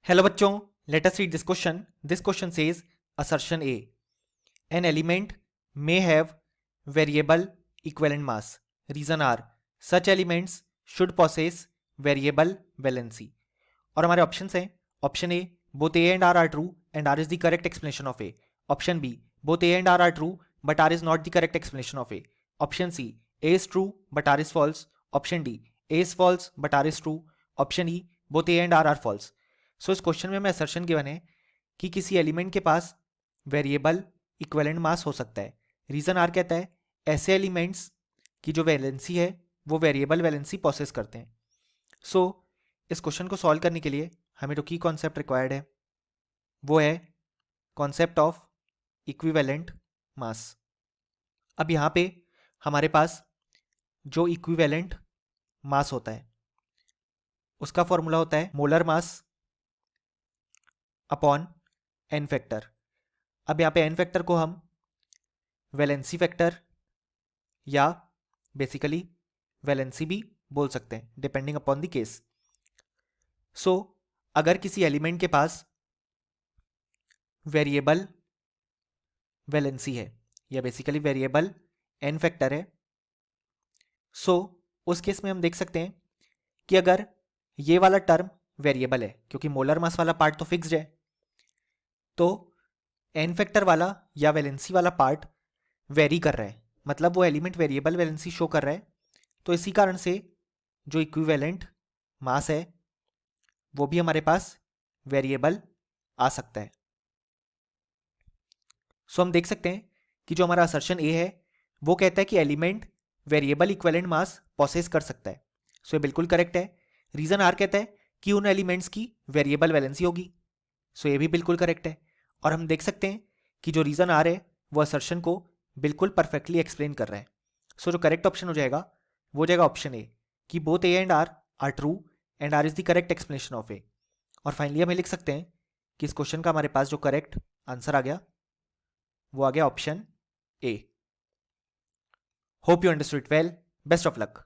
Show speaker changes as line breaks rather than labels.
Hello बच्चों, let us read this question. This question says assertion A. An element may have variable equivalent mass. Reason are such elements should possess variable valency. और हमारे options हैं option A both A and R are true and R is the correct explanation of A. Option B both A and R are true but R is not the correct explanation of A. Option C A is true but R is false. Option D A is false but R is true. Option E both A and R are false. सो इस question में हमें assertion given है कि किसी element के पास variable equivalent मास हो सकता है. रीजन आर कहता है ऐसे एलिमेंट्स की जो वैलेंसी है वो वेरिएबल वैलेंसी प्रोसेस करते हैं. सो इस क्वेश्चन को सॉल्व करने के लिए हमें जो की कॉन्सेप्ट रिक्वायर्ड है वो है कॉन्सेप्ट ऑफ इक्विवेलेंट मास. अब यहाँ पे हमारे पास जो इक्विवेलेंट मास होता है उसका फॉर्मूला होता है molar mass upon N factor. अब यहाँ पे एन फैक्टर को हम वैलेंसी फैक्टर या बेसिकली वैलेंसी भी बोल सकते हैं depending upon the case. So अगर किसी एलिमेंट के पास वेरिएबल वैलेंसी है या बेसिकली वेरिएबल एन फैक्टर है, सो उस केस में हम देख सकते हैं कि अगर ये वाला टर्म वेरिएबल है क्योंकि मोलर मास वाला पार्ट तो फिक्स्ड है, तो एन फैक्टर वाला या वैलेंसी वाला पार्ट वेरी कर रहा है, मतलब वो एलिमेंट वेरिएबल वैलेंसी शो कर रहा है. तो इसी कारण से जो इक्विवेलेंट मास है वो भी हमारे पास वेरिएबल आ सकता है. सो हम देख सकते हैं कि जो हमारा असर्शन ए है वो कहता है कि element variable equivalent mass possess कर सकता है. सो ये बिल्कुल करेक्ट है. रीजन आर कहता है कि उन एलिमेंट्स की वेरिएबल वैलेंसी होगी. सो ये भी बिल्कुल करेक्ट है. और हम देख सकते हैं कि जो रीजन आर है वो असर्शन को बिल्कुल परफेक्टली एक्सप्लेन कर रहा है. सो जो करेक्ट ऑप्शन हो जाएगा वो हो जाएगा ऑप्शन ए कि both A and R true and R is the correct explanation of A. और फाइनली हम लिख सकते हैं कि इस क्वेश्चन का हमारे पास जो करेक्ट आंसर आ गया वो आ गया option A. Hope you understood it well. Best of luck.